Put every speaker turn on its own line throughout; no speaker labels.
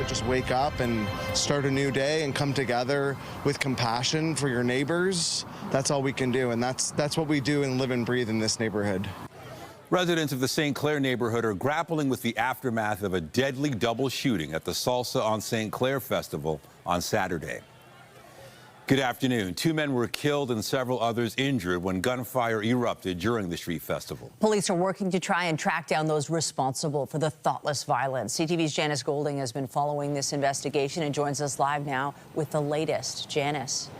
just wake up and start a new day and come together with compassion for your neighbors. That's all we can do, and that's what we do and live and breathe in this neighborhood.
Residents of the St. Clair neighborhood are grappling with the aftermath of a deadly double shooting at the Salsa on St. Clair Festival on Saturday. Good afternoon. 2 men were killed and several others injured when gunfire erupted during the street festival.
Police are working to try and track down those responsible for the thoughtless violence. CTV's Janice Golding has been following this investigation and joins us live now with the latest. Janice.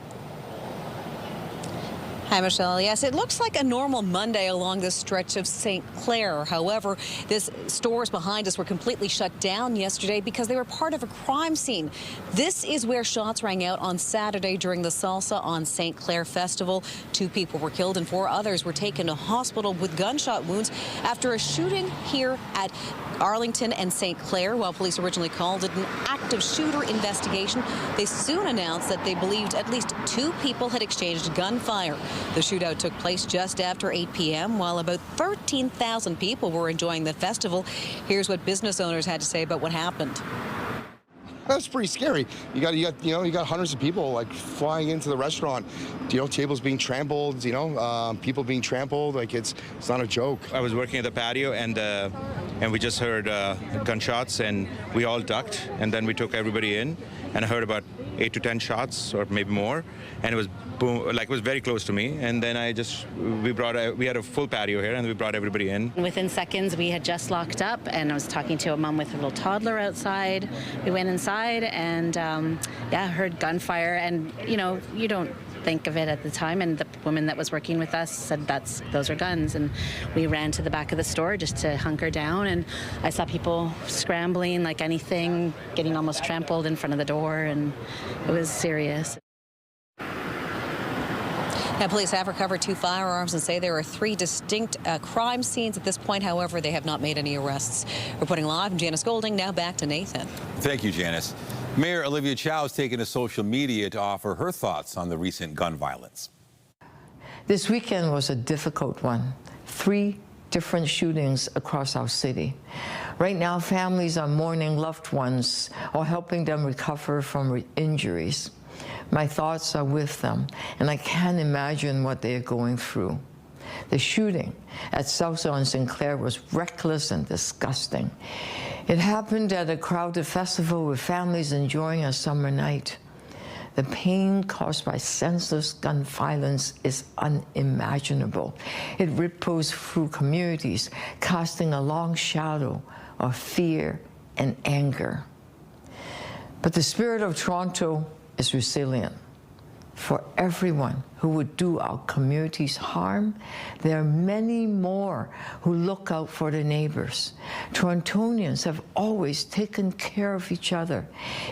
Hi, Michelle. Yes, it looks like a normal Monday along this stretch of St. Clair. However, these stores behind us were completely shut down yesterday because they were part of a crime scene. This is where shots rang out on Saturday during the Salsa on St. Clair Festival. 2 people were killed and 4 others were taken to hospital with gunshot wounds after a shooting here at Arlington and St. Clair. While police originally called it an active shooter investigation, they soon announced that they believed at least 2 people had exchanged gunfire. The shootout took place just after 8 p.m. while about 13,000 people were enjoying the festival. Here's what business owners had to say about what happened.
That's pretty scary. You got hundreds of people like flying into the restaurant. Tables being trampled. People being trampled. Like it's not a joke.
I was working at the patio and we just heard gunshots and we all ducked and then we took everybody in and I heard about 8 to 10 shots or maybe more, and it was boom, like it was very close to me. And then we had a full patio here and we brought everybody in.
Within seconds, we had just locked up, and I was talking to a mom with a little toddler outside. We went inside and heard gunfire, and you don't think of it at the time, and the woman that was working with us said those are guns, and we ran to the back of the store just to hunker down, and I saw people scrambling like anything, getting almost trampled in front of the door, and it was serious.
Now, police have recovered 2 firearms and say there are 3 distinct crime scenes at this point. However, they have not made any arrests. Reporting live, I'm Janice Golding. Now back to Nathan.
Thank you, Janice. Mayor Olivia Chow has taken to social media to offer her thoughts on the recent gun violence.
This weekend was a difficult one. 3 different shootings across our city. Right now, families are mourning loved ones or helping them recover from injuries. My thoughts are with them, and I can't imagine what they are going through. The shooting at Salsa on St. Clair was reckless and disgusting. It happened at a crowded festival with families enjoying a summer night. The pain caused by senseless gun violence is unimaginable. It ripples through communities, casting a long shadow of fear and anger. But the spirit of Toronto is resilient. For everyone who would do our communities harm, there are many more who look out for their neighbors. Torontonians have always taken care of each other.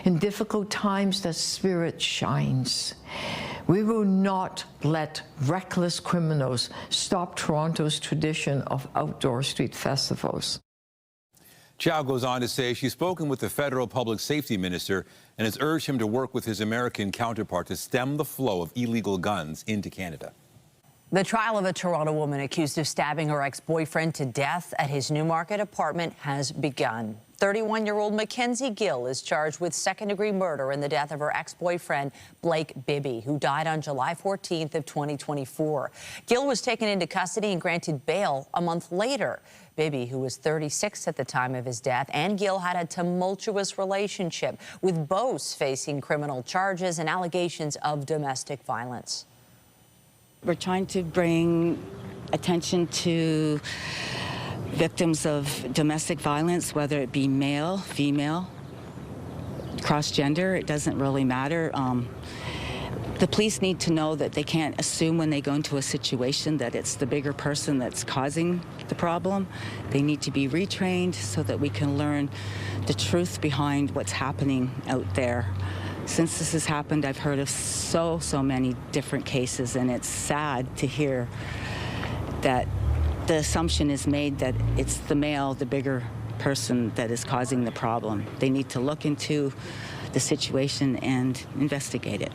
In difficult times, that spirit shines. We will not let reckless criminals stop Toronto's tradition of outdoor street festivals.
Chow goes on to say she's spoken with the federal public safety minister and has urged him to work with his American counterpart to stem the flow of illegal guns into Canada.
The trial of a Toronto woman accused of stabbing her ex-boyfriend to death at his Newmarket apartment has begun. 31-year-old Mackenzie Gill is charged with second-degree murder in the death of her ex-boyfriend, Blake Bibby, who died on July 14th of 2024. Gill was taken into custody and granted bail a month later. Bibby, who was 36 at the time of his death, and Gill had a tumultuous relationship, with both facing criminal charges and allegations of domestic violence.
We're trying to bring attention to victims of domestic violence, whether it be male, female, cross-gender, it doesn't really matter. The police need to know that they can't assume when they go into a situation that it's the bigger person that's causing the problem. They need to be retrained so that we can learn the truth behind what's happening out there. Since this has happened, I've heard of so many different cases, and it's sad to hear that the assumption is made that it's the male, the bigger person, that is causing the problem. They need to look into the situation and investigate it.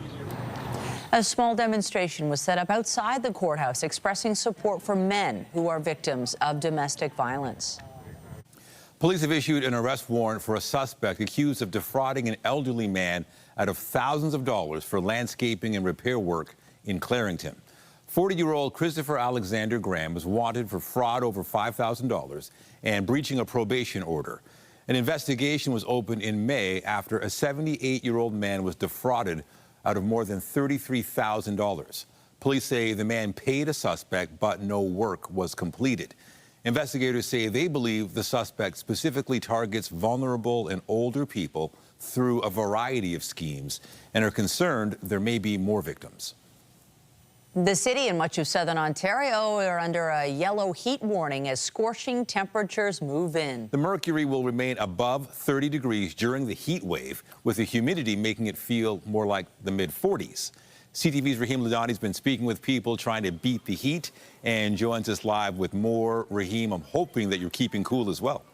A small demonstration was set up outside the courthouse expressing support for men who are victims of domestic violence.
Police have issued an arrest warrant for a suspect accused of defrauding an elderly man out of thousands of dollars for landscaping and repair work in Clarington. 40-year-old Christopher Alexander Graham was wanted for fraud over $5,000 and breaching a probation order. An investigation was opened in May after a 78-year-old man was defrauded out of more than $33,000. Police say the man paid a suspect, but no work was completed. Investigators say they believe the suspect specifically targets vulnerable and older people through a variety of schemes and are concerned there may be more victims.
The city and much of southern Ontario are under a yellow heat warning as scorching temperatures move in.
The mercury will remain above 30 degrees during the heat wave, with the humidity making it feel more like the mid-40s. CTV's Rahim Ladhani has been speaking with people trying to beat the heat and joins us live with more. Rahim, I'm hoping that you're keeping cool as well.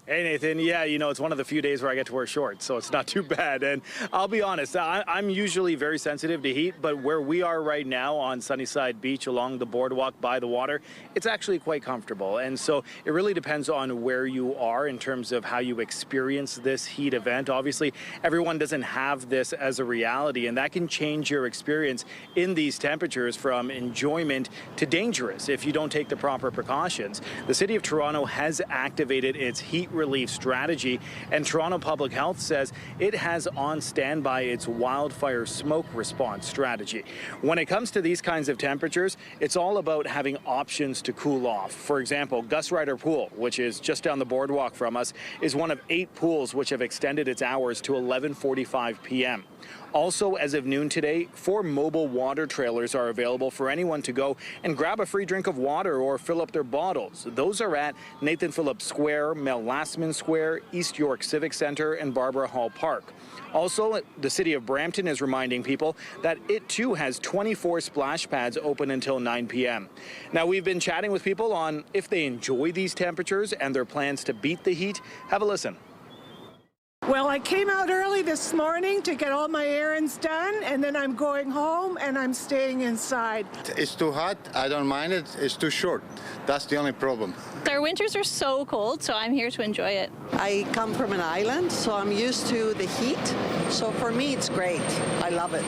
Hey, Nathan. Yeah, you know, it's one of the few days where I get to wear shorts, so it's not too bad. And I'll be honest, I'm usually very sensitive to heat, but where we are right now on Sunnyside Beach along the boardwalk by the water, it's actually quite comfortable. And so it really depends on where you are in terms of how you experience this heat event. Obviously, everyone doesn't have this as a reality, and that can change your experience in these temperatures from enjoyment to dangerous if you don't take the proper precautions. The City of Toronto has activated its heat relief strategy, and Toronto Public Health says it has on standby its wildfire smoke response strategy. When it comes to these kinds of temperatures, it's all about having options to cool off. For example, Gus Ryder Pool, which is just down the boardwalk from us, is one of 8 pools which have extended its hours to 11:45 p.m. Also, as of noon today, 4 mobile water trailers are available for anyone to go and grab a free drink of water or fill up their bottles. Those are at Nathan Phillips Square, Mel Lastman Square, East York Civic Center, and Barbara Hall Park. Also, the City of Brampton is reminding people that it too has 24 splash pads open until 9 p.m. Now, we've been chatting with people on if they enjoy these temperatures and their plans to beat the heat. Have a listen.
Well, I came out early this morning to get all my errands done, and then I'm going home and I'm staying inside.
It's too hot. I don't mind it. It's too short. That's the only problem.
Our winters are so cold, so I'm here to enjoy it.
I come from an island, so I'm used to the heat. So for me, it's great. I love it.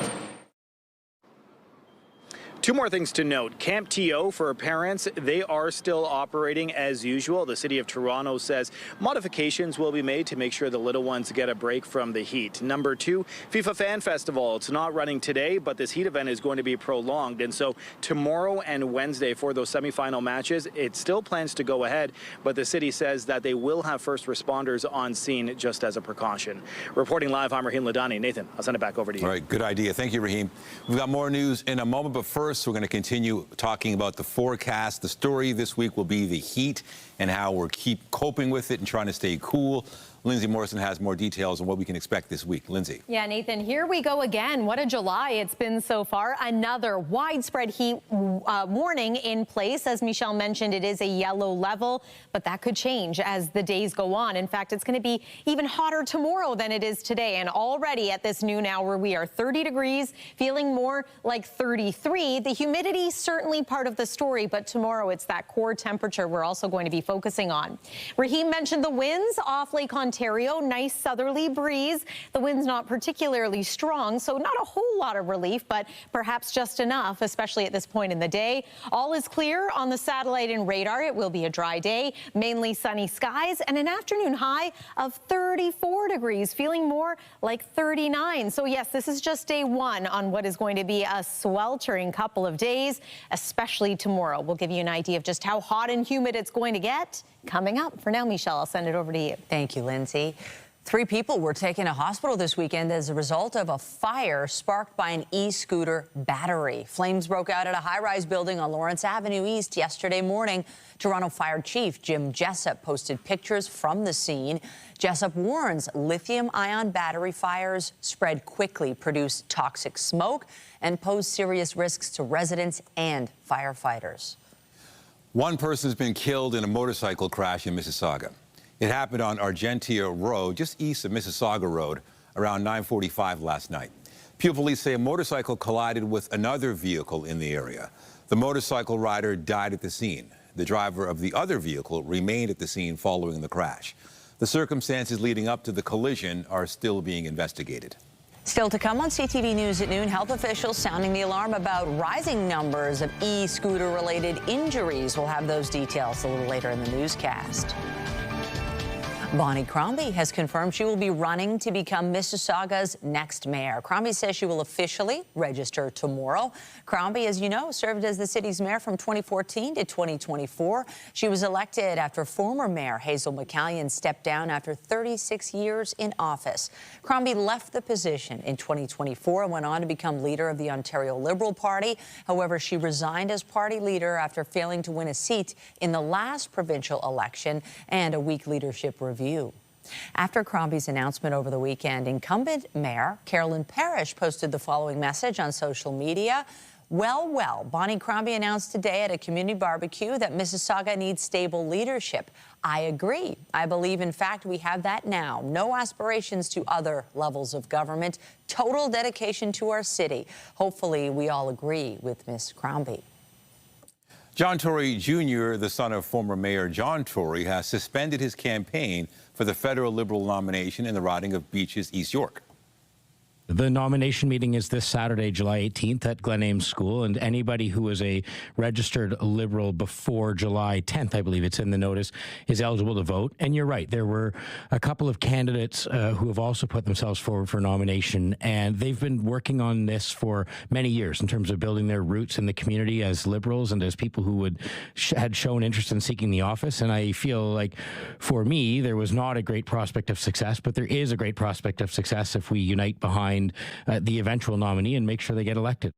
2 more things to note. Camp TO for parents, they are still operating as usual. The City of Toronto says modifications will be made to make sure the little ones get a break from the heat. Number 2, FIFA Fan Festival. It's not running today, but this heat event is going to be prolonged. And so tomorrow and Wednesday for those semifinal matches, it still plans to go ahead, but the city says that they will have first responders on scene just as a precaution. Reporting live, I'm Rahim Ladhani. Nathan, I'll send it back over to you.
All right, good idea. Thank you, Rahim. We've got more news in a moment, but first, we're going to continue talking about the forecast. The story this week will be the heat and how we're coping with it and trying to stay cool. Lindsay Morrison has more details on what we can expect this week. Lindsay.
Yeah, Nathan, here we go again. What a July it's been so far. Another widespread heat warning in place. As Michelle mentioned, it is a yellow level, but that could change as the days go on. In fact, it's going to be even hotter tomorrow than it is today. And already at this noon hour, we are 30 degrees, feeling more like 33. The humidity certainly part of the story, but tomorrow it's that core temperature we're also going to be focusing on. Rahim mentioned the winds off Lake Ontario, nice southerly breeze. The wind's not particularly strong, so not a whole lot of relief, but perhaps just enough, especially at this point in the day. All is clear on the satellite and radar. It will be a dry day, mainly sunny skies, and an afternoon high of 34 degrees, feeling more like 39. So yes, this is just day 1 on what is going to be a sweltering couple of days, especially tomorrow. We'll give you an idea of just how hot and humid it's going to get coming up. For now, Michelle, I'll send it over to you.
Thank you, Lindsay. 3 people were taken to hospital this weekend as a result of a fire sparked by an e-scooter battery. Flames broke out at a high-rise building on Lawrence Avenue East yesterday morning. Toronto Fire Chief Jim Jessup posted pictures from the scene. Jessup warns lithium-ion battery fires spread quickly, produce toxic smoke, and pose serious risks to residents and firefighters.
1 person's been killed in a motorcycle crash in Mississauga. It happened on Argentia Road, just east of Mississauga Road, around 9:45 last night. Peel police say a motorcycle collided with another vehicle in the area. The motorcycle rider died at the scene. The driver of the other vehicle remained at the scene following the crash. The circumstances leading up to the collision are still being investigated.
Still to come on CTV News at noon, health officials sounding the alarm about rising numbers of e-scooter-related injuries. We'll have those details a little later in the newscast. Bonnie Crombie has confirmed she will be running to become Mississauga's next mayor. Crombie says she will officially register tomorrow. Crombie, as you know, served as the city's mayor from 2014 to 2024. She was elected after former mayor Hazel McCallion stepped down after 36 years in office. Crombie left the position in 2024 and went on to become leader of the Ontario Liberal Party. However, she resigned as party leader after failing to win a seat in the last provincial election and a weak leadership review. After Crombie's announcement over the weekend, incumbent Mayor Carolyn Parrish posted the following message on social media. Well, Bonnie Crombie announced today at a community barbecue that Mississauga needs stable leadership. I agree. I believe, in fact, we have that now. No aspirations to other levels of government. Total dedication to our city. Hopefully, we all agree with Miss Crombie.
John Tory Jr., the son of former Mayor John Tory, has suspended his campaign for the federal Liberal nomination in the riding of Beaches, East York.
The nomination meeting is this Saturday, July 18th at Glen Ames School, and anybody who is a registered Liberal before July 10th, I believe it's in the notice, is eligible to vote. And you're right, there were a couple of candidates who have also put themselves forward for nomination, and they've been working on this for many years in terms of building their roots in the community as Liberals and as people who had shown interest in seeking the office. And I feel like, for me, there was not a great prospect of success, but there is a great prospect of success if we unite behind the eventual nominee and make sure they get elected.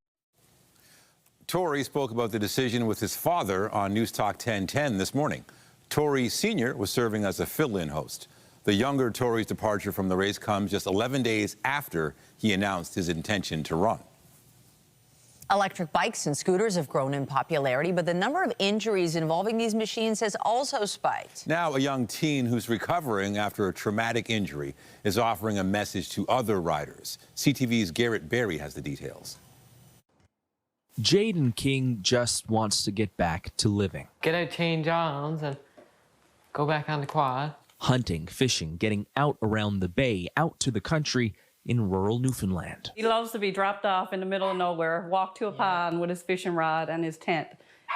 Tory spoke about the decision with his father on News Talk 1010 this morning. Tory Sr. was serving as a fill-in host. The younger Tory's departure from the race comes just 11 days after he announced his intention to run.
Electric bikes and scooters have grown in popularity, but the number of injuries involving these machines has also spiked.
Now, a young teen who's recovering after a traumatic injury is offering a message to other riders. CTV's Garrett Berry has the details.
Jaden King just wants to get back to living.
Get out change arms and go back on the quad.
Hunting, fishing, getting out around the bay, out to the country in rural Newfoundland.
He loves to be dropped off in the middle of nowhere, walk to a pond with his fishing rod and his tent,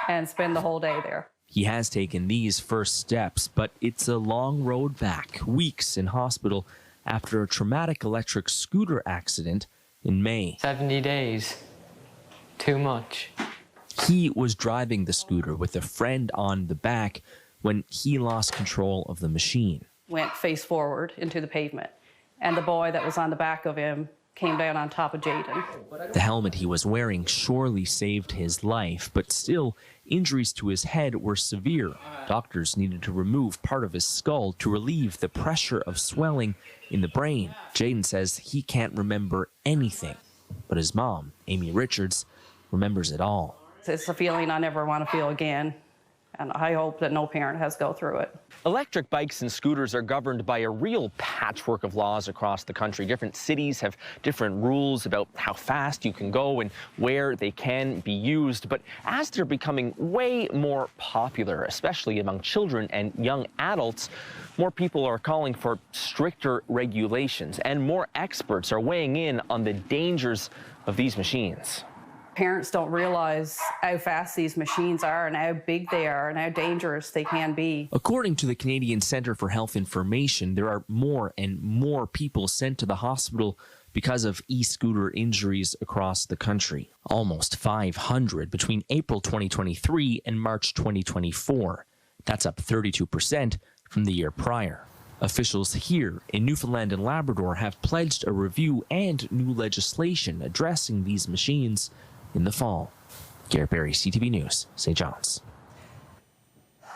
and spend the whole day there.
He has taken these first steps, but it's a long road back, weeks in hospital after a traumatic electric scooter accident in May.
70 days. Too much.
He was driving the scooter with a friend on the back when he lost control of the machine.
Went face forward into the pavement, and the boy that was on the back of him came down on top of Jaden.
The helmet he was wearing surely saved his life, but still, injuries to his head were severe. Doctors needed to remove part of his skull to relieve the pressure of swelling in the brain. Jaden says he can't remember anything, but his mom, Amy Richards, remembers it all.
It's a feeling I never want to feel again, and I hope that no parent has to go through it.
Electric bikes and scooters are governed by a real patchwork of laws across the country. Different cities have different rules about how fast you can go and where they can be used. But as they're becoming way more popular, especially among children and young adults, more people are calling for stricter regulations, and more experts are weighing in on the dangers of these machines.
Parents don't realize how fast these machines are and how big they are and how dangerous they can be.
According to the Canadian Centre for Health Information, there are more and more people sent to the hospital because of e-scooter injuries across the country. Almost 500 between April 2023 and March 2024. That's up 32% from the year prior. Officials here in Newfoundland and Labrador have pledged a review and new legislation addressing these machines in the fall. Garrett Berry, CTV News, St. John's.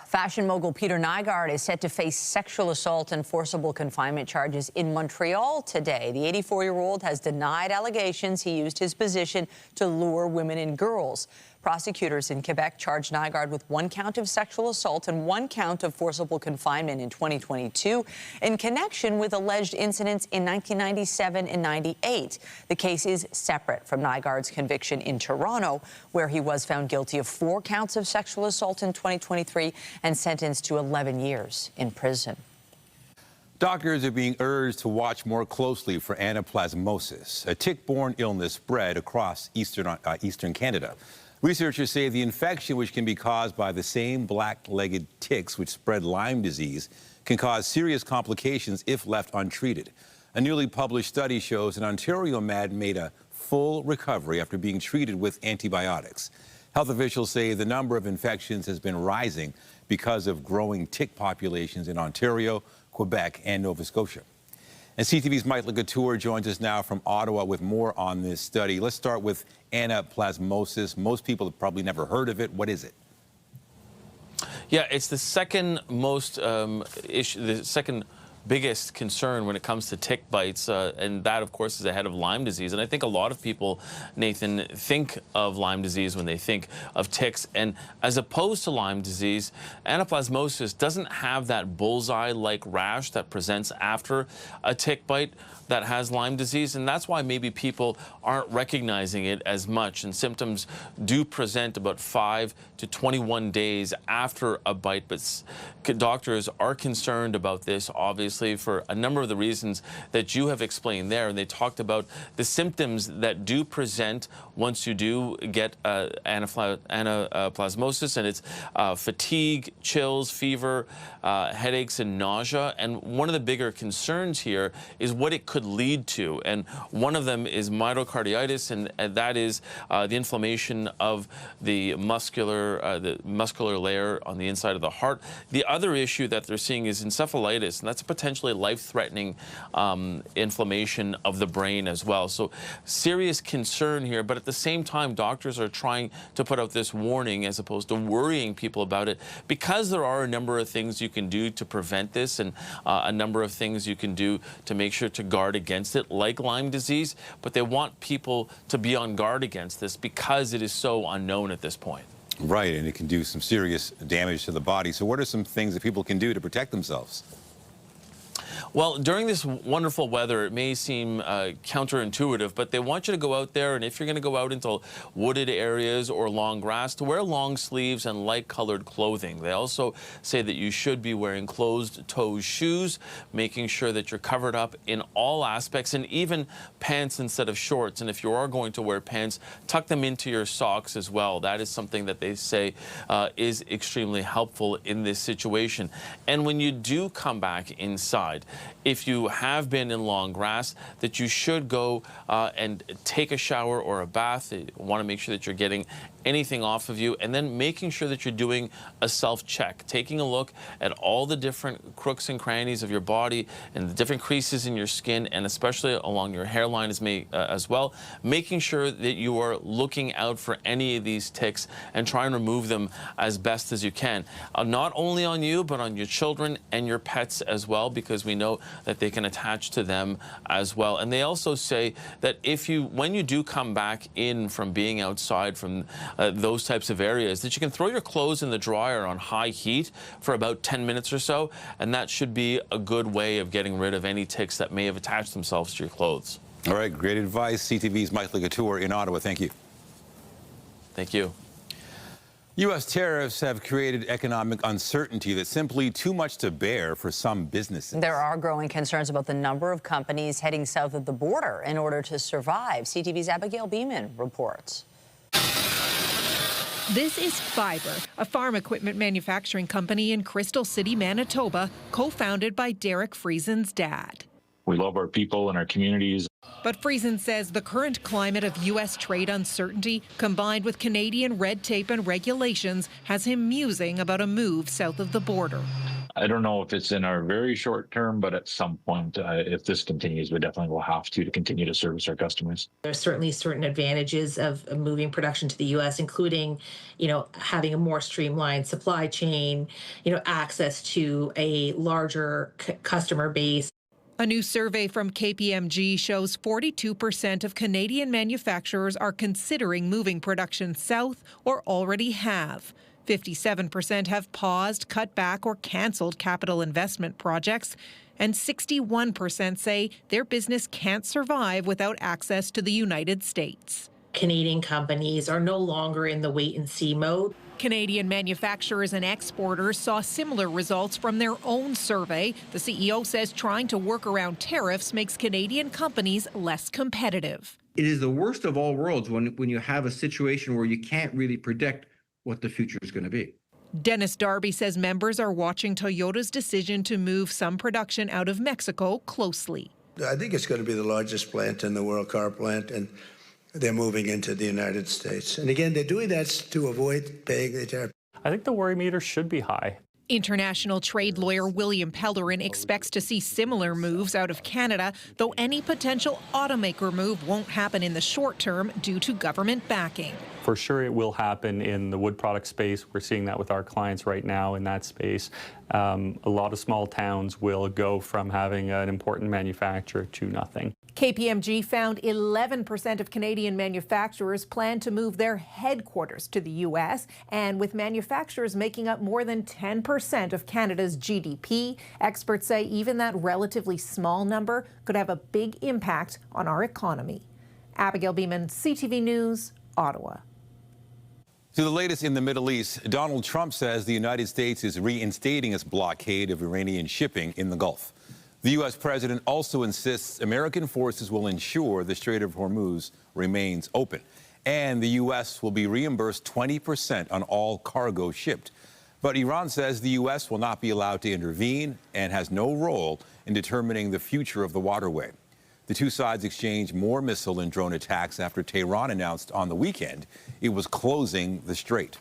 Fashion mogul Peter Nygard is set to face sexual assault and forcible confinement charges in Montreal today. The 84-year-old has denied allegations he used his position to lure women and girls. Prosecutors in Quebec charged Nygard with 1 count of sexual assault and 1 count of forcible confinement in 2022 in connection with alleged incidents in 1997 and 98. The case is separate from Nygard's conviction in Toronto, where he was found guilty of 4 counts of sexual assault in 2023 and sentenced to 11 years in prison.
Doctors are being urged to watch more closely for anaplasmosis, a tick-borne illness spread across eastern Canada. Researchers say the infection, which can be caused by the same black-legged ticks which spread Lyme disease, can cause serious complications if left untreated. A newly published study shows an Ontario man made a full recovery after being treated with antibiotics. Health officials say the number of infections has been rising because of growing tick populations in Ontario, Quebec, and Nova Scotia. And CTV's Mike Couture joins us now from Ottawa with more on this study. Let's start with anaplasmosis. Most people have probably never heard of it. What is it?
Yeah, it's the second most the second biggest concern when it comes to tick bites, and that, of course, is ahead of Lyme disease. And I think a lot of people, Nathan, think of Lyme disease when they think of ticks. And as opposed to Lyme disease, anaplasmosis doesn't have that bullseye-like rash that presents after a tick bite that has Lyme disease, and that's why maybe people aren't recognizing it as much. And symptoms do present about 5 to 21 days after a bite, but doctors are concerned about this, obviously, for a number of the reasons that you have explained there. And they talked about the symptoms that do present once you do get anaplasmosis, and it's fatigue, chills, fever, headaches, and nausea. And one of the bigger concerns here is what it could lead to, and one of them is myocarditis, and that is the inflammation of the muscular layer on the inside of the heart. The other issue that they're seeing is encephalitis, and that's a potentially life-threatening inflammation of the brain as well. So serious concern here, but at the same time, doctors are trying to put out this warning as opposed to worrying people about it, because there are a number of things you can do to prevent this, and a number of things you can do to make sure to guard against it, like Lyme disease, but they want people to be on guard against this because it is so unknown at this point.
Right, and it can do some serious damage to the body. So what are some things that people can do to protect themselves?
Well, during this wonderful weather, it may seem counterintuitive, but they want you to go out there, and if you're going to go out into wooded areas or long grass, to wear long sleeves and light-colored clothing. They also say that you should be wearing closed-toe shoes, making sure that you're covered up in all aspects, and even pants instead of shorts. And if you are going to wear pants, tuck them into your socks as well. That is something that they say is extremely helpful in this situation. And when you do come back inside, if you have been in long grass, that you should go and take a shower or a bath. You want to make sure that you're getting anything off of you, and then making sure that you're doing a self-check, taking a look at all the different crooks and crannies of your body and the different creases in your skin, and especially along your hairline as well, making sure that you are looking out for any of these ticks and try and remove them as best as you can. Not only on you, but on your children and your pets as well, because we know that they can attach to them as well. And they also say that when you do come back in from being outside from those types of areas, that you can throw your clothes in the dryer on high heat for about 10 minutes or so, and that should be a good way of getting rid of any ticks that may have attached themselves to your clothes.
All right, great advice. CTV's Mike Couture in Ottawa. Thank you.
Thank you.
U.S. tariffs have created economic uncertainty that's simply too much to bear for some businesses.
There are growing concerns about the number of companies heading south of the border in order to survive. CTV's Abigail Beeman reports.
This is Fiber, a farm equipment manufacturing company in Crystal City, Manitoba, co-founded by Derek Friesen's dad.
We love our people and our communities.
But Friesen says the current climate of U.S. trade uncertainty, combined with Canadian red tape and regulations, has him musing about a move south of the border.
I don't know if it's in our very short term, but at some point, if this continues, we definitely will have to continue to service our customers.
There's certainly certain advantages of moving production to the U.S., including, having a more streamlined supply chain, access to a larger customer base.
A new survey from KPMG shows 42% of Canadian manufacturers are considering moving production south or already have. 57% have paused, cut back, or canceled capital investment projects. And 61% say their business can't survive without access to the United States.
Canadian companies are no longer in the wait-and-see mode.
Canadian manufacturers and exporters saw similar results from their own survey. The CEO says trying to work around tariffs makes Canadian companies less competitive.
It is the worst of all worlds when you have a situation where you can't really predict what the future is going to be.
Dennis Darby says members are watching Toyota's decision to move some production out of Mexico closely.
I think it's going to be the largest plant in the world, car plant, and they're moving into the United States. And again, they're doing that to avoid paying the tariff.
I think the worry meter should be high.
International trade lawyer William Pellerin expects to see similar moves out of Canada, though any potential automaker move won't happen in the short term due to government backing.
For sure it will happen in the wood product space. We're seeing that with our clients right now in that space. A lot of small towns will go from having an important manufacturer to nothing.
KPMG found 11% of Canadian manufacturers plan to move their headquarters to the U.S., and with manufacturers making up more than 10% of Canada's GDP, experts say even that relatively small number could have a big impact on our economy. Abigail Beeman, CTV News, Ottawa.
To the latest in the Middle East, Donald Trump says the United States is reinstating its blockade of Iranian shipping in the Gulf. The U.S. president also insists American forces will ensure the Strait of Hormuz remains open, and the U.S. will be reimbursed 20% on all cargo shipped. But Iran says the U.S. will not be allowed to intervene and has no role in determining the future of the waterway. The two sides exchanged more missile and drone attacks after Tehran announced on the weekend it was closing the strait.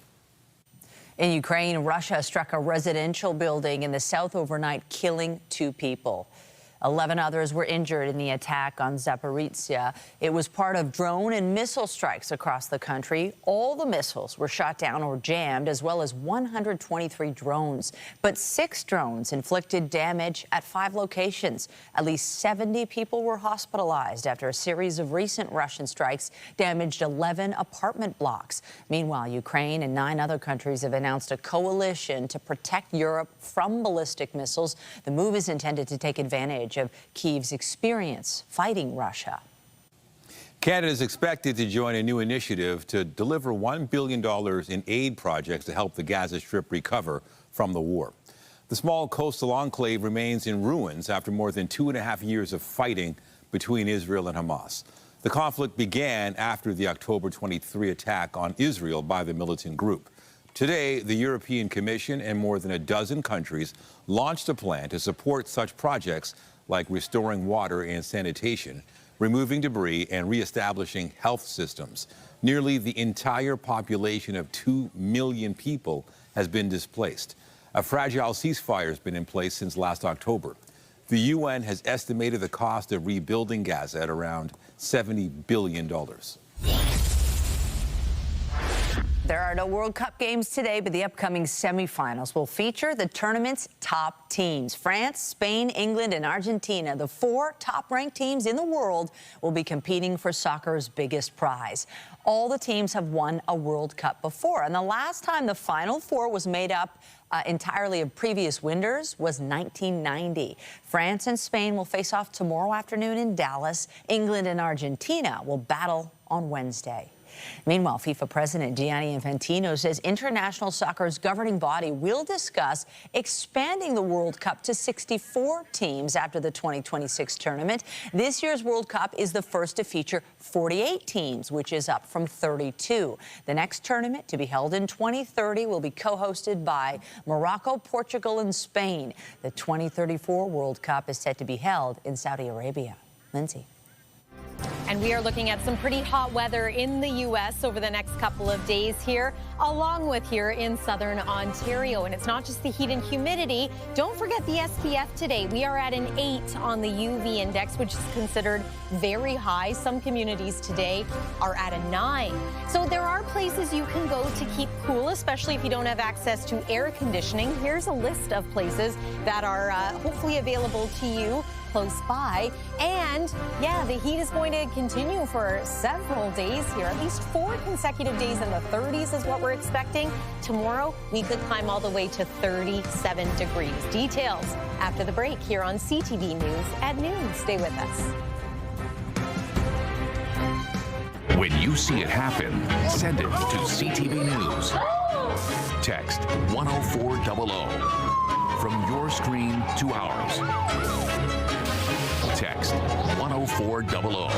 In Ukraine, Russia struck a residential building in the south overnight, killing 2 people. 11 others were injured in the attack on Zaporizhzhia. It was part of drone and missile strikes across the country. All the missiles were shot down or jammed, as well as 123 drones. But 6 drones inflicted damage at 5 locations. At least 70 people were hospitalized after a series of recent Russian strikes damaged 11 apartment blocks. Meanwhile, Ukraine and 9 other countries have announced a coalition to protect Europe from ballistic missiles. The move is intended to take advantage of Kyiv's experience fighting Russia.
Canada is expected to join a new initiative to deliver $1 billion in aid projects to help the Gaza Strip recover from the war. The small coastal enclave remains in ruins after more than 2.5 years of fighting between Israel and Hamas. The conflict began after the October 23 attack on Israel by the militant group. Today, the European Commission and more than a dozen countries launched a plan to support such projects like restoring water and sanitation, removing debris, and reestablishing health systems. Nearly the entire population of 2 million people has been displaced. A fragile ceasefire has been in place since last October. The UN has estimated the cost of rebuilding Gaza at around $70 billion.
There are no World Cup games today, but the upcoming semifinals will feature the tournament's top teams. France, Spain, England, and Argentina, the 4 top-ranked teams in the world, will be competing for soccer's biggest prize. All the teams have won a World Cup before, and the last time the Final Four was made up entirely of previous winners was 1990. France and Spain will face off tomorrow afternoon in Dallas. England and Argentina will battle on Wednesday. Meanwhile, FIFA President Gianni Infantino says international soccer's governing body will discuss expanding the World Cup to 64 teams after the 2026 tournament. This year's World Cup is the first to feature 48 teams, which is up from 32. The next tournament, to be held in 2030, will be co-hosted by Morocco, Portugal, and Spain. The 2034 World Cup is set to be held in Saudi Arabia. Lindsay.
And we are looking at some pretty hot weather in the U.S. over the next couple of days here, along with here in southern Ontario. And it's not just the heat and humidity. Don't forget the SPF today. We are at an 8 on the UV index, which is considered very high. Some communities today are at a 9. So there are places you can go to keep cool, especially if you don't have access to air conditioning. Here's a list of places that are hopefully available to you. close by. And yeah, the heat is going to continue for several days here. At least 4 consecutive days in the 30s is what we're expecting. Tomorrow, we could climb all the way to 37 degrees. Details after the break here on CTV News at noon. Stay with us.
When you see it happen, send it to CTV News. Text 10400 from your screen to ours. Text 10400.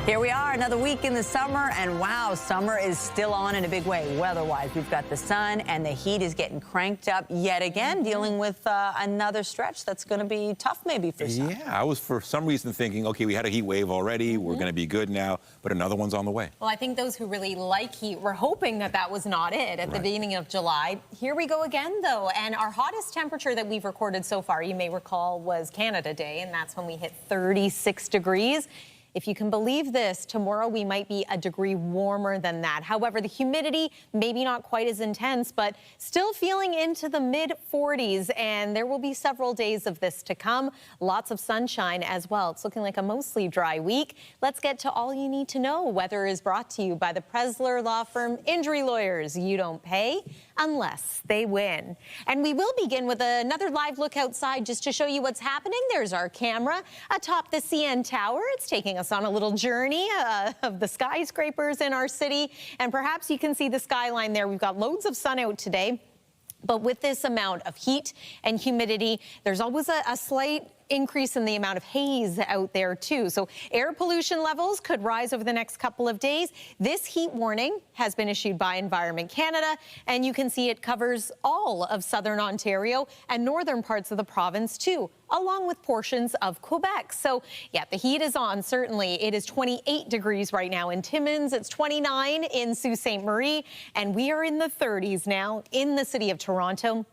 Here we are, another week in the summer, and wow, summer is still on in a big way weather-wise. We've got the sun, and the heat is getting cranked up yet again, dealing with another stretch that's going to be tough maybe for some.
Yeah, I was for some reason thinking, okay, we had a heat wave already. We're going to be good now, but another one's on the way.
Well, I think those who really like heat were hoping that that was not it at the beginning of July. Here we go again, though, and our hottest temperature that we've recorded so far, you may recall, was Canada Day, and that's when we hit 36 degrees. If you can believe this, tomorrow we might be a degree warmer than that. However, the humidity, maybe not quite as intense, but still feeling into the mid-40s, and there will be several days of this to come. Lots of sunshine as well. It's looking like a mostly dry week. Let's get to all you need to know. Weather is brought to you by the Presler Law Firm Injury Lawyers. You don't pay unless they win. And we will begin with another live look outside just to show you what's happening. There's our camera atop the CN Tower. It's taking us on a little journey of the skyscrapers in our city. And perhaps you can see the skyline there. We've got loads of sun out today. But with this amount of heat and humidity, there's always a slight increase in the amount of haze out there too. So air pollution levels could rise over the next couple of days. This heat warning has been issued by Environment Canada, and you can see it covers all of southern Ontario and northern parts of the province too, along with portions of Quebec. So yeah, the heat is on, certainly. It is 28 degrees right now in Timmins. It's 29 in Sault Ste. Marie, and we are in the 30s now in the city of Toronto.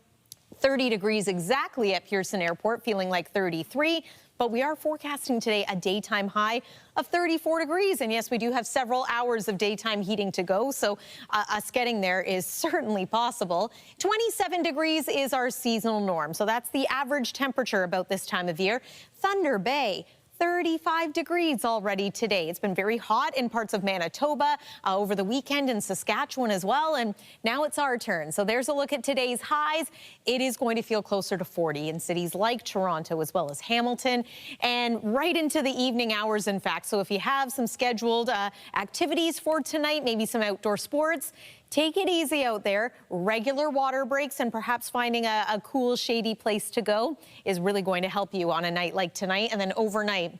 30 degrees exactly at Pearson Airport, feeling like 33. But we are forecasting today a daytime high of 34 degrees. And yes, we do have several hours of daytime heating to go, so us getting there is certainly possible. 27 degrees is our seasonal norm, so that's the average temperature about this time of year. Thunder Bay, 35 degrees already today. It's been very hot in parts of Manitoba over the weekend, in Saskatchewan as well, and now it's our turn. So there's a look at today's highs. It is going to feel closer to 40 in cities like Toronto as well as Hamilton, and right into the evening hours, in fact. So if you have some scheduled activities for tonight, maybe some outdoor sports, take it easy out there. Regular water breaks and perhaps finding a cool, shady place to go is really going to help you on a night like tonight. And then overnight,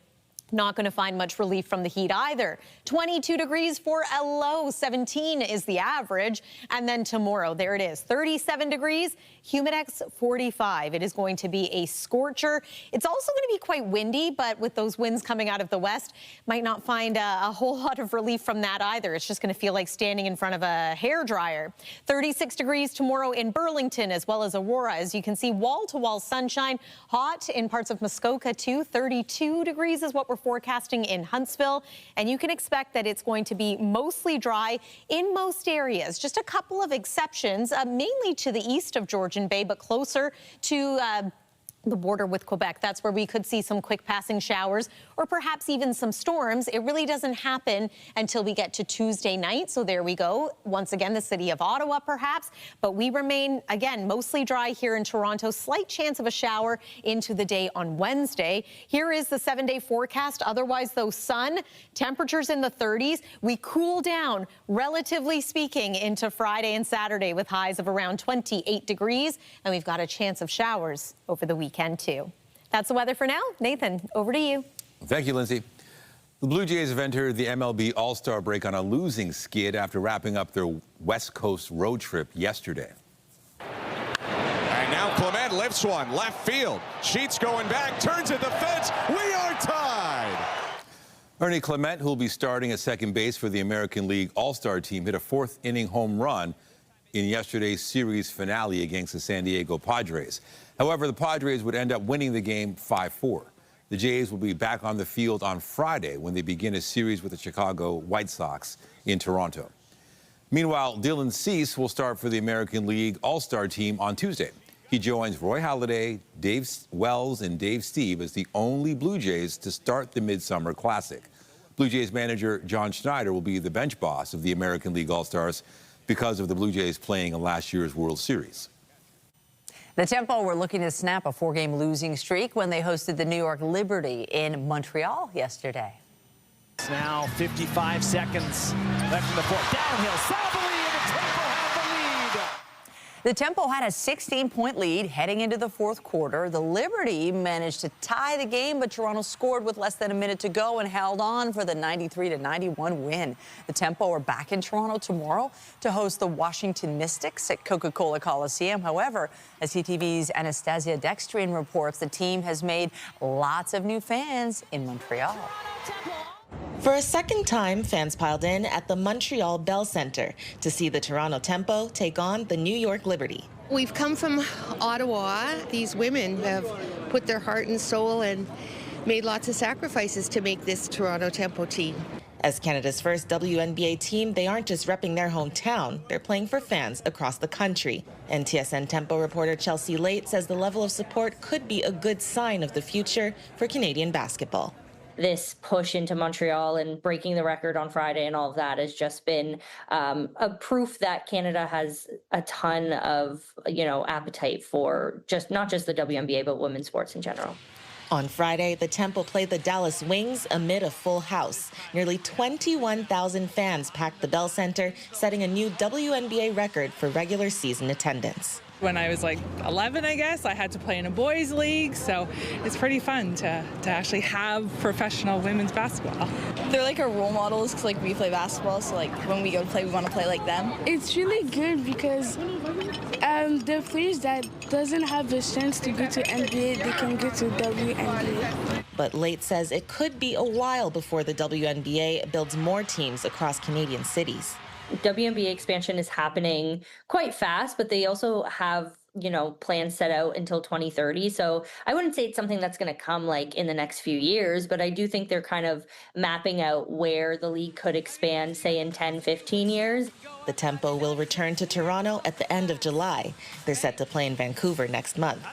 not going to find much relief from the heat either. 22 degrees for a low, 17 is the average. And then tomorrow, there it is, 37 degrees, humidex 45. It is going to be a scorcher. It's also going to be quite windy, but with those winds coming out of the west, might not find a whole lot of relief from that either. It's just going to feel like standing in front of a hairdryer. 36 degrees tomorrow in Burlington as well as Aurora. As you can see, wall-to-wall sunshine, hot in parts of Muskoka too. 32 degrees is what we're forecasting in Huntsville, and you can expect that it's going to be mostly dry in most areas. Just a couple of exceptions, mainly to the east of Georgian Bay, but closer to the border with Quebec. That's where we could see some quick passing showers or perhaps even some storms. It really doesn't happen until we get to Tuesday night. So there we go. Once again, the city of Ottawa perhaps, but we remain, again, mostly dry here in Toronto. Slight chance of a shower into the day on Wednesday. Here is the 7-day forecast. Otherwise, though, sun, temperatures in the 30s. We cool down, relatively speaking, into Friday and Saturday with highs of around 28 degrees. And we've got a chance of showers over the weekend too. That's the weather for now. Nathan, over to you.
Thank you, Lindsay. The Blue Jays have entered the MLB All-Star break on a losing skid after wrapping up their West Coast road trip yesterday.
And now Clement lifts one, left field. Sheets going back, turns at the fence. We are tied.
Ernie Clement, who will be starting at second base for the American League All-Star team, hit a fourth-inning home run in yesterday's series finale against the San Diego Padres. However, the Padres would end up winning the game 5-4. The Jays will be back on the field on Friday when they begin a series with the Chicago White Sox in Toronto. Meanwhile, Dylan Cease will start for the American League All-Star team on Tuesday. He joins Roy Halladay, Dave Wells, and Dave Steve as the only Blue Jays to start the Midsummer Classic. Blue Jays manager John Schneider will be the bench boss of the American League All-Stars because of the Blue Jays playing in last year's World Series.
The Tempo were looking to snap a 4-game losing streak when they hosted the New York Liberty in Montreal yesterday.
It's now 55 seconds left in the fourth. Downhill, Salvoli, and the Tempo have the lead.
The Tempo had a 16-point lead heading into the fourth quarter. The Liberty managed to tie the game, but Toronto scored with less than a minute to go and held on for the 93-91 win. The Tempo are back in Toronto tomorrow to host the Washington Mystics at Coca-Cola Coliseum. However, as CTV's Anastasia Dextrine reports, the team has made lots of new fans in Montreal.
For a second time, fans piled in at the Montreal Bell Centre to see the Toronto Tempo take on the New York Liberty.
We've come from Ottawa. These women have put their heart and soul and made lots of sacrifices to make this Toronto Tempo team.
As Canada's first WNBA team, they aren't just repping their hometown, they're playing for fans across the country. And TSN Tempo reporter Chelsea Late says the level of support could be a good sign of the future for Canadian basketball.
This push into Montreal and breaking the record on Friday and all of that has just been a proof that Canada has a ton of, appetite for not just the WNBA, but women's sports in general.
On Friday, the Tempo played the Dallas Wings amid a full house. Nearly 21,000 fans packed the Bell Centre, setting a new WNBA record for regular season attendance.
When I was like 11, I guess, I had to play in a boys' league, so it's pretty fun to actually have professional women's basketball.
They're like our role models because we play basketball, so when we go to play, we want to play like them.
It's really good because the players that doesn't have the chance to go to NBA, they can go to WNBA.
But Late says it could be a while before the WNBA builds more teams across Canadian cities.
WNBA expansion is happening quite fast, but they also have, plans set out until 2030. So I wouldn't say it's something that's going to come in the next few years, but I do think they're kind of mapping out where the league could expand, say in 10, 15 years.
The Tempo will return to Toronto at the end of July. They're set to play in Vancouver next month.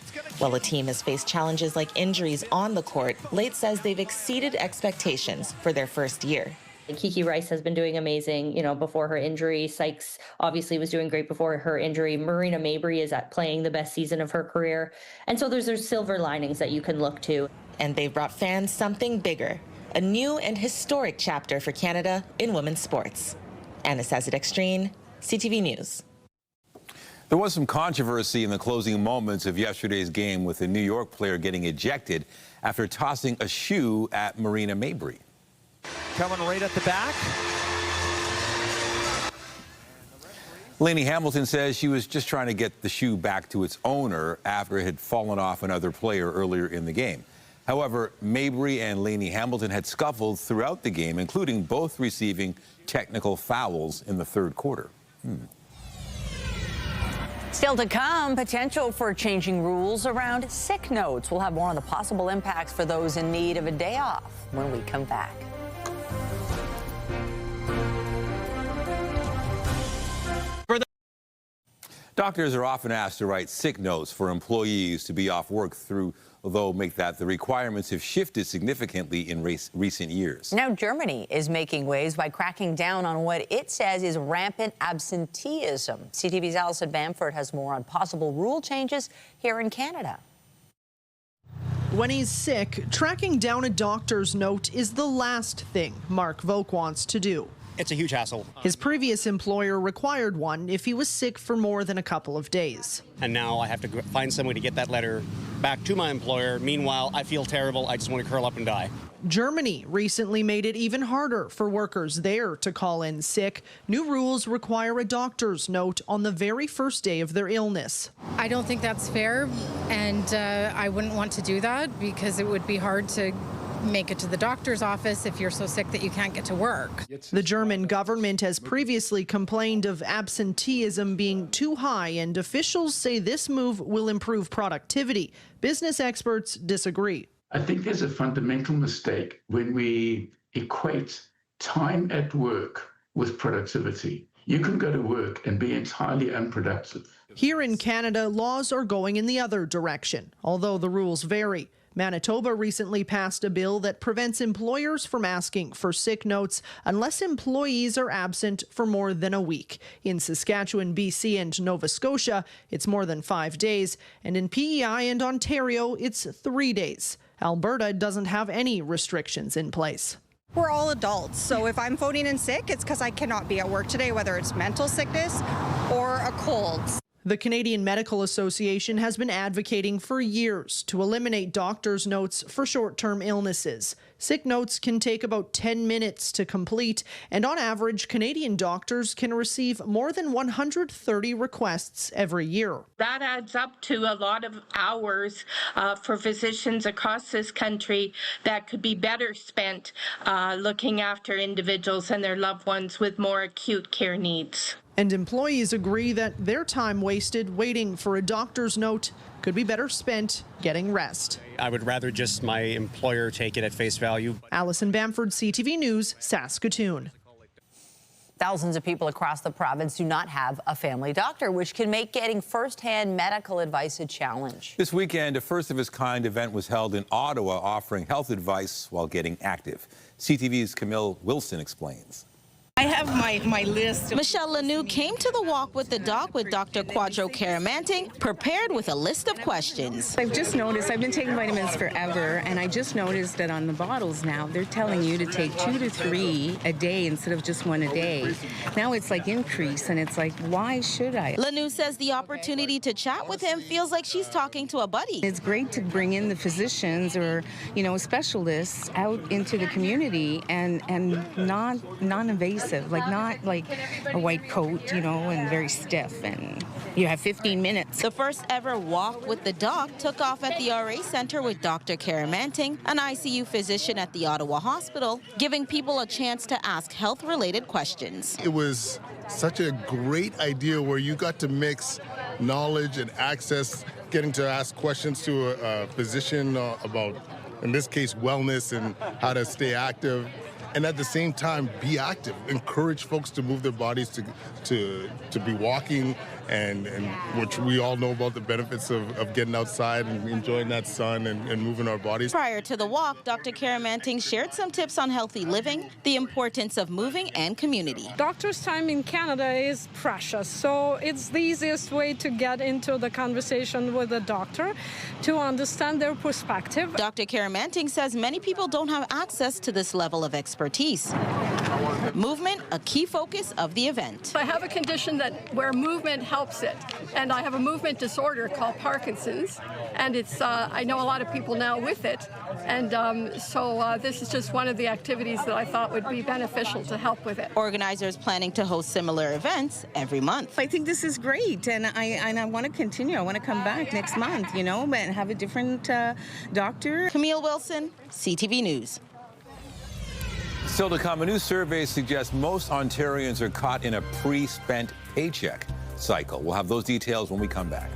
While the team has faced challenges like injuries on the court, Late says they've exceeded expectations for their first year.
Kiki Rice has been doing amazing, before her injury. Sykes obviously was doing great before her injury. Marina Mabry is playing the best season of her career. And so there's silver linings that you can look to.
And they've brought fans something bigger, a new and historic chapter for Canada in women's sports. Anastasia Dextrine, CTV News.
There was some controversy in the closing moments of yesterday's game with a New York player getting ejected after tossing a shoe at Marina Mabry.
Coming right at the back.
Lainey Hamilton says she was just trying to get the shoe back to its owner after it had fallen off another player earlier in the game. However, Mabry and Lainey Hamilton had scuffled throughout the game, including both receiving technical fouls in the third quarter.
Still to come, potential for changing rules around sick notes. We'll have more on the possible impacts for those in need of a day off when we come back.
Doctors are often asked to write sick notes for employees to be off work although the requirements have shifted significantly in recent years.
Now Germany is making waves by cracking down on what it says is rampant absenteeism. CTV's Alison Bamford has more on possible rule changes here in Canada.
When he's sick, tracking down a doctor's note is the last thing Mark Volk wants to do.
It's a huge hassle.
His previous employer required one if he was sick for more than a couple of days.
And now I have to find some way to get that letter back to my employer. Meanwhile, I feel terrible. I just want to curl up and die.
Germany recently made it even harder for workers there to call in sick. New rules require a doctor's note on the very first day of their illness.
I don't think that's fair, and I wouldn't want to do that because it would be hard to make it to the doctor's office if you're so sick that you can't get to work.
The German government has previously complained of absenteeism being too high, and officials say this move will improve productivity. Business experts disagree.
I think there's a fundamental mistake when we equate time at work with productivity.
you can go to work and be entirely unproductive.
Here in Canada, laws are going in the other direction, although the rules vary. Manitoba recently passed a bill that prevents employers from asking for sick notes unless employees are absent for more than a week. In Saskatchewan, BC, and Nova Scotia, it's more than 5 days, and in PEI and Ontario, it's 3 days. Alberta doesn't have any restrictions in place.
We're all adults, so if I'm phoning in sick, it's because I cannot be at work today, whether it's mental sickness or a cold.
The Canadian Medical Association has been advocating for years to eliminate doctors' notes for short-term illnesses. Sick notes can take about 10 minutes to complete, and on average, Canadian doctors can receive more than 130 requests every year.
That adds up to a lot of hours for physicians across this country that could be better spent looking after individuals and their loved ones with more acute care needs.
And employees agree that their time wasted waiting for a doctor's note could be better spent getting rest.
I would rather just my employer take it at face value.
Alison Bamford, CTV News, Saskatoon.
Thousands of people across the province do not have a family doctor, which can make getting first-hand medical advice a challenge.
This weekend, a first-of-its-kind event was held in Ottawa offering health advice while getting active. CTV's Camille Wilson explains.
I have my list.
Michelle Lanou came to the walk with the doc with Dr. Quadro Caramanting, prepared with a list of questions.
I've just noticed, I've been taking vitamins forever, and I just noticed that on the bottles now, they're telling you to take 2 to 3 a day instead of just 1 a day. Now it's like increase, and it's like, why should I?
Lanou says the opportunity to chat with him feels like she's talking to a buddy.
It's great to bring in the physicians or, specialists out into the community and non-invasive. Like not like a white coat, and very stiff, and you have 15 minutes.
The first ever walk with the doc took off at the RA Center with Dr. Caramanting, an ICU physician at the Ottawa Hospital, giving people a chance to ask health-related questions.
It was such a great idea where you got to mix knowledge and access, getting to ask questions to a physician about, in this case, wellness and how to stay active. And at the same time, be active. Encourage folks to move their bodies to be walking, and which we all know about the benefits of getting outside and enjoying that sun and moving our bodies.
Prior to the walk, Dr. Caramanting shared some tips on healthy living, the importance of moving, and community.
Doctor's time in Canada is precious, so it's the easiest way to get into the conversation with a doctor, to understand their perspective.
Dr. Caramanting says many people don't have access to this level of expertise. Movement, a key focus of the event.
I have a condition where movement helps it, and I have a movement disorder called Parkinson's, and it's I know a lot of people now with it, and so this is just one of the activities that I thought would be beneficial to help with it.
Organizers planning to host similar events every month.
I think this is great, and I want to continue. I want to come back next month, and have a different doctor.
Camille Wilson, CTV News.
Still to come, a new survey suggests most Ontarians are caught in a pre-spent paycheck cycle. We'll have those details when we come back.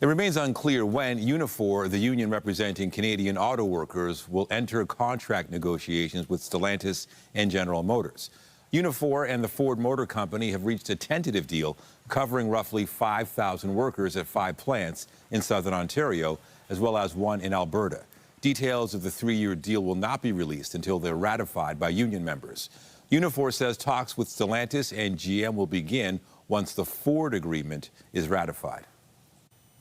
It remains unclear when Unifor, the union representing Canadian auto workers, will enter contract negotiations with Stellantis and General Motors. Unifor and the Ford Motor Company have reached a tentative deal covering roughly 5,000 workers at 5 plants in southern Ontario, as well as one in Alberta. Details of the 3-year deal will not be released until they're ratified by union members. Unifor says talks with Stellantis and GM will begin once the Ford agreement is ratified.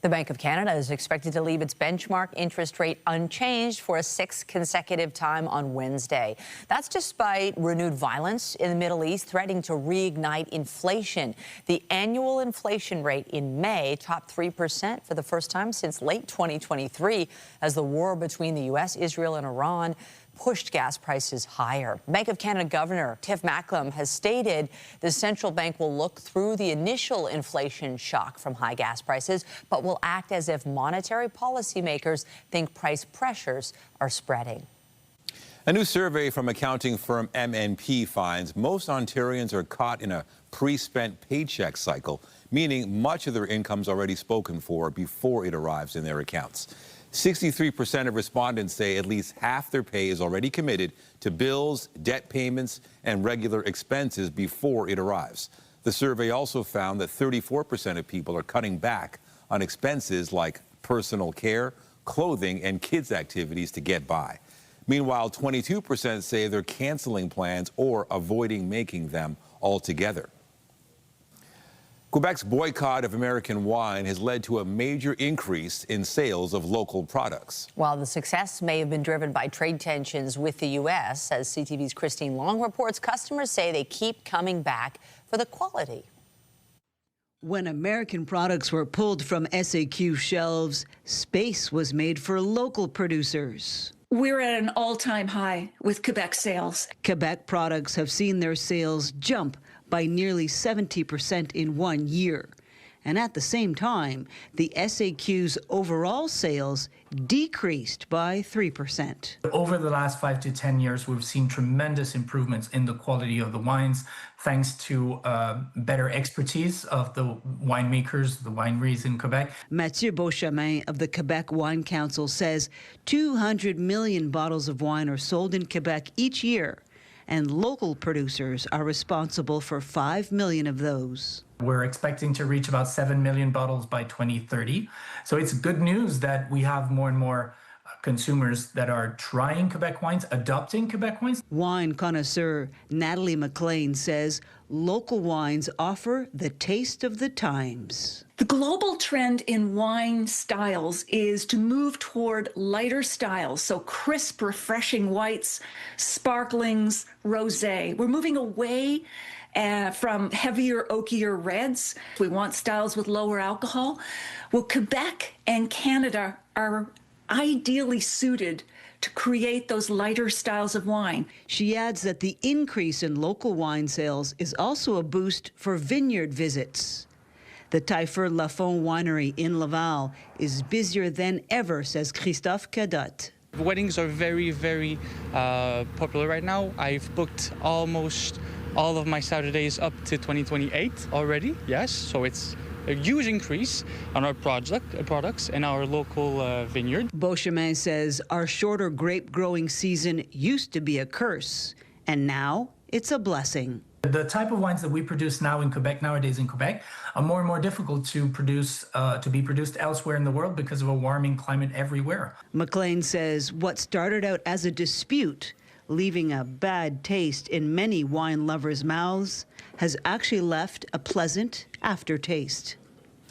The Bank of Canada is expected to leave its benchmark interest rate unchanged for a 6th consecutive time on Wednesday. That's despite renewed violence in the Middle East threatening to reignite inflation. The annual inflation rate in May topped 3% for the first time since late 2023 as the war between the U.S., Israel, and Iran pushed gas prices higher. Bank of Canada Governor Tiff Macklem has stated the central bank will look through the initial inflation shock from high gas prices, but will act as if monetary policymakers think price pressures are spreading.
A new survey from accounting firm MNP finds most Ontarians are caught in a pre-spent paycheck cycle, meaning much of their income's already spoken for before it arrives in their accounts. 63% of respondents say at least half their pay is already committed to bills, debt payments, and regular expenses before it arrives. The survey also found that 34% of people are cutting back on expenses like personal care, clothing, and kids' activities to get by. Meanwhile, 22% say they're canceling plans or avoiding making them altogether. Quebec's boycott of American wine has led to a major increase in sales of local products.
While the success may have been driven by trade tensions with the U.S., as CTV's Christine Long reports, customers say they keep coming back for the quality.
When American products were pulled from SAQ shelves, space was made for local producers.
We're at an all-time high with Quebec sales.
Quebec products have seen their sales jump by nearly 70% in 1 year. And at the same time, the SAQ's overall sales decreased by 3%.
Over the last 5 to 10 years, we've seen tremendous improvements in the quality of the wines, thanks to better expertise of the winemakers, the wineries in Quebec.
Mathieu Beauchemin of the Quebec Wine Council says 200 million bottles of wine are sold in Quebec each year, and local producers are responsible for 5 million of those.
We're expecting to reach about 7 million bottles by 2030. So it's good news that we have more and more consumers that are trying Quebec wines, adopting Quebec wines.
Wine connoisseur Natalie McLean says local wines offer the taste of the times.
The global trend in wine styles is to move toward lighter styles, so crisp, refreshing whites, sparklings, rosé. We're moving away from heavier, oakier reds. We want styles with lower alcohol. Well, Quebec and Canada are ideally suited to create those lighter styles of wine.
She adds that the increase in local wine sales is also a boost for vineyard visits. The Taillefer Lafont winery in Laval is busier than ever, says Christophe Cadotte.
Weddings are very, very popular right now. I've booked almost all of my Saturdays up to 2028 already, yes, so it's a huge increase on our products in our local vineyard.
Beauchemin says our shorter grape growing season used to be a curse, and now it's a blessing.
The type of wines that we produce now in Quebec, nowadays in Quebec, are more and more difficult to produce, to be produced elsewhere in the world because of a warming climate everywhere.
McLean says what started out as a dispute, leaving a bad taste in many wine lovers' mouths, has actually left a pleasant aftertaste.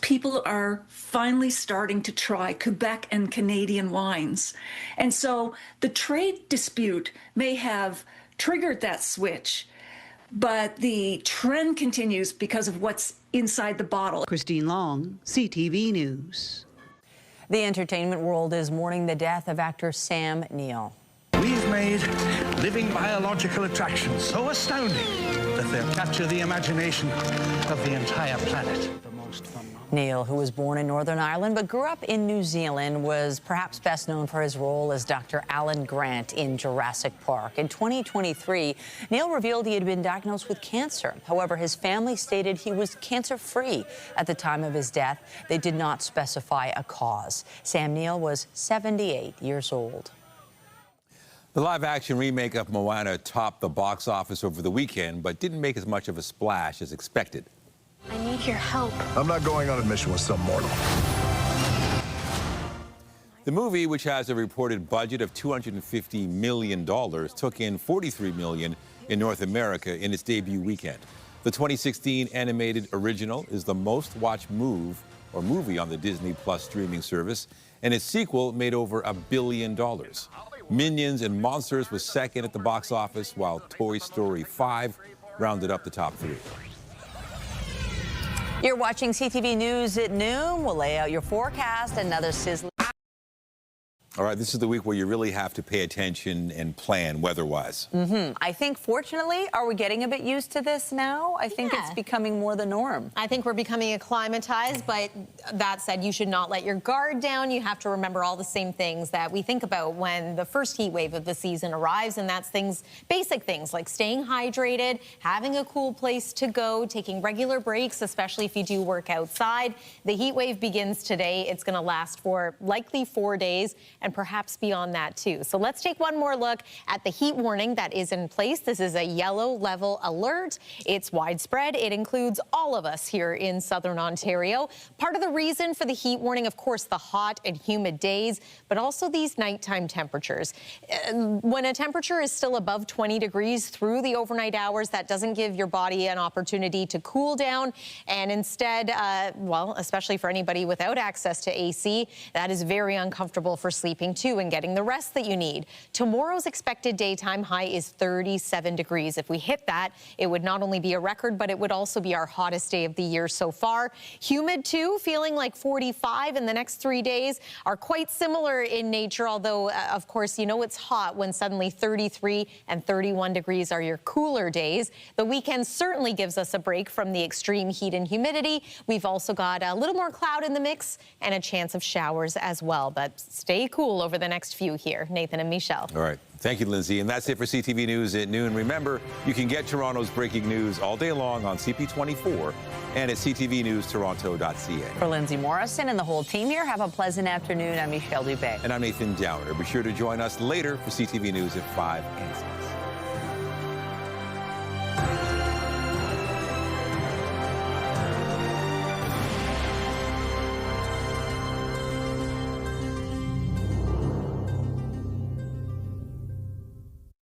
People are finally starting to try Quebec and Canadian wines. And so the trade dispute may have triggered that switch, but the trend continues because of what's inside the bottle.
Christine Long, CTV News.
The entertainment world is mourning the death of actor Sam Neill.
We've made living biological attractions so astounding that they'll capture the imagination of the entire planet.
Neill, who was born in Northern Ireland but grew up in New Zealand, was perhaps best known for his role as Dr. Alan Grant in Jurassic Park. In 2023, Neill revealed he had been diagnosed with cancer. However, his family stated he was cancer-free at the time of his death. They did not specify a cause. Sam Neill was 78 years old.
The live-action remake of Moana topped the box office over the weekend, but didn't make as much of a splash as expected.
I need your help.
I'm not going on a mission with some mortal.
The movie, which has a reported budget of $250 million, took in $43 million in North America in its debut weekend. The 2016 animated original is the most-watched movie on the Disney Plus streaming service, and its sequel made over $1 billion. Minions and Monsters was second at the box office, while Toy Story 5 rounded up the top three.
You're watching CTV News at noon. We'll lay out your forecast. Another sizzling.
All right, this is the week where you really have to pay attention and plan weather-wise.
I think, fortunately, are we getting a bit used to this now? I think it's becoming more the norm.
I think we're becoming acclimatized, but that said, you should not let your guard down. You have to remember all the same things that we think about when the first heat wave of the season arrives, and that's basic things like staying hydrated, having a cool place to go, taking regular breaks, especially if you do work outside. The heat wave begins today. It's going to last for likely 4 days, and perhaps beyond that too. So let's take one more look at the heat warning that is in place. This is a yellow level alert. It's widespread. It includes all of us here in southern Ontario. Part of the reason for the heat warning, of course, the hot and humid days, but also these nighttime temperatures. When a temperature is still above 20 degrees through the overnight hours, that doesn't give your body an opportunity to cool down. And instead, well, especially for anybody without access to AC, that is very uncomfortable for sleeping too and getting the rest that you need. Tomorrow's expected daytime high is 37 degrees. If we hit that, it would not only be a record, but it would also be our hottest day of the year so far. Humid too, feeling like 45 in the next 3 days, are quite similar in nature, although of course, you know it's hot when suddenly 33 and 31 degrees are your cooler days. The weekend certainly gives us a break from the extreme heat and humidity. We've also got a little more cloud in the mix and a chance of showers as well, but stay cool over the next few here. Nathan and Michelle.
All right. Thank you, Lindsay. And that's it for CTV News at noon. Remember, you can get Toronto's breaking news all day long on CP24 and at ctvnewstoronto.ca.
For Lindsay Morrison and the whole team here, have a pleasant afternoon. I'm Michelle Dubé.
And I'm Nathan Downer. Be sure to join us later for CTV News at 5 and 6.